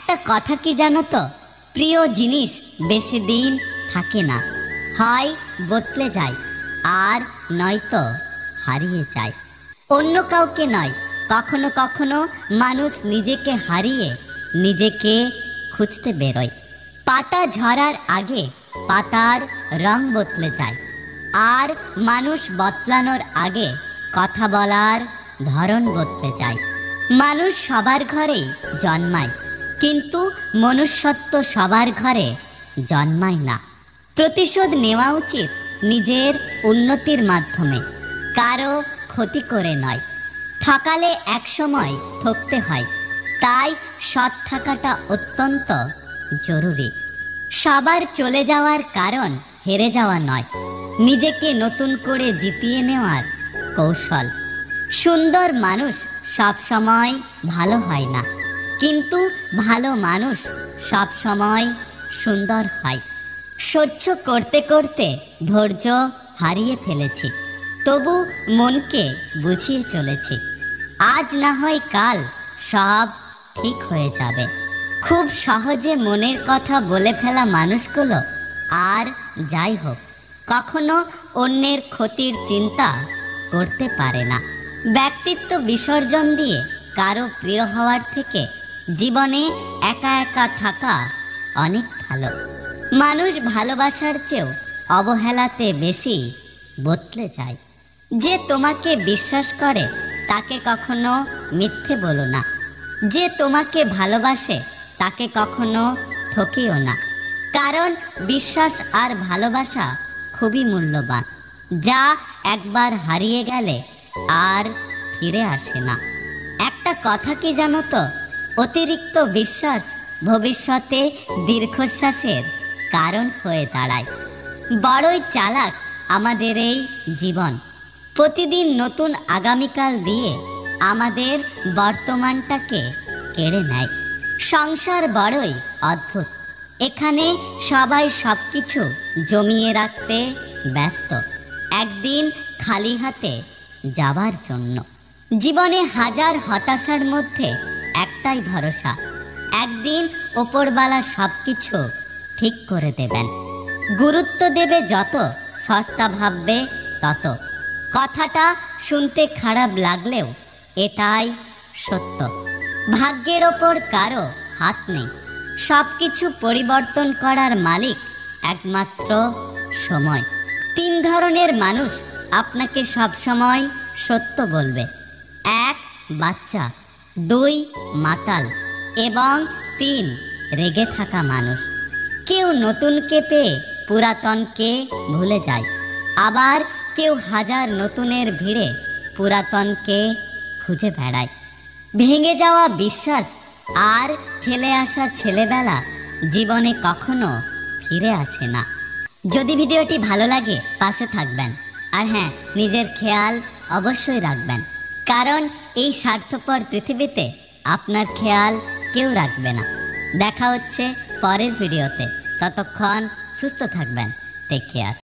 একটা কথা কি জানো তো, প্রিয় জিনিস বেশি দিন থাকে না, হয় বদলে যায় আর নয়তো হারিয়ে যায়। অন্য কাউকে নয়, কখনো কখনো মানুষ নিজেকে হারিয়ে নিজেকে খুঁজতে বেরোয়। পাতা ঝরার আগে পাতার রং বদলে যায়, আর মানুষ বদলানোর আগে কথা বলার ধরন বদলে যায়। মানুষ সবার ঘরেই জন্মায়, কিন্তু মনুষ্যত্ব সবার ঘরে জন্মায় না। প্রতিশোধ নেওয়া উচিত নিজের উন্নতির মাধ্যমে, কারো ক্ষতি করে নয়। ঠকালে একসময় ঠকতে হয়, তাই সৎ থাকাটা অত্যন্ত জরুরি। সবার চলে যাওয়ার কারণ হেরে যাওয়া নয়, নিজেকে নতুন করে জিতিয়ে নেওয়ার কৌশল। সুন্দর মানুষ সব সময় ভালো হয় না, কিন্তু ভালো মানুষ সব সময় সুন্দর হয়। সহ্য করতে করতে ধৈর্য হারিয়ে ফেলেছি, তবু মনকে বুঝিয়ে চলেছি। আজ না হয় কাল সব ঠিক হয়ে যাবে। খুব সহজে মনের কথা বলে ফেলা মানুষগুলো আর যাই হোক কখনো অন্যের ক্ষতির চিন্তা করতে পারে না। ব্যক্তিত্ব বিসর্জন দিয়ে কারো প্রিয় হওয়ার থেকে জীবনে একা একা থাকা অনেক ভালো। মানুষ ভালোবাসার চেয়েও অবহেলাতে বেশি বদলে যায়। যে তোমাকে বিশ্বাস করে তাকে কখনো মিথ্যে বলো না, যে তোমাকে ভালোবাসে তাকে কখনো ঠকিও না। কারণ বিশ্বাস আর ভালোবাসা খুবই মূল্যবান, যা একবার হারিয়ে গেলে আর ফিরে আসে না। একটা কথা কি জানো তো, অতিরিক্ত বিশ্বাস ভবিষ্যতে দীর্ঘশ্বাসের কারণ হয়ে দাঁড়ায়। বড়ই চালাক আমাদের এই জীবন, প্রতিদিন নতুন আগামীকাল দিয়ে আমাদের বর্তমানটাকে কেড়ে নেয়। সংসার বড়ই অদ্ভুত, এখানে সবাই সব কিছু জমিয়ে রাখতে ব্যস্ত, একদিন খালি হাতে যাবার জন্য। জীবনে হাজার হতাশার মধ্যে একটাই ভরসা, একদিন ওপরওয়ালা সব কিছু ঠিক করে দেবেন। গুরুত্ব দেবে যত, সস্তা ভাববে তত। কথাটা শুনতে খারাপ লাগলেও এটাই সত্য। ভাগ্যের ওপর কারো হাত নেই, সব কিছু পরিবর্তন করার মালিক একমাত্র সময়। 3 ধরনের মানুষ আপনাকে সব সময় সত্য বলবে: 1 বাচ্চা, 2 মাতাল এবং 3 রেগে থাকা মানুষ। কেউ নতুনকে পেয়ে পুরাতনকে ভুলে যায়, আবার কেউ হাজার নতুনের ভিড়ে পুরাতনকে খুঁজে বেড়ায়। ভেঙে যাওয়া বিশ্বাস আর ফেলে আসা ছেলেবেলা জীবনে কখনো ফিরে আসে না। যদি ভিডিওটি ভালো লাগে পাশে থাকবেন, আর হ্যাঁ, নিজের খেয়াল অবশ্যই রাখবেন, কারণ এই স্বার্থপর পৃথিবীতে আপনার খেয়াল কেউ রাখবে না। দেখা হচ্ছে পরের ভিডিওতে, ততক্ষণ সুস্থ থাকবেন। Take care.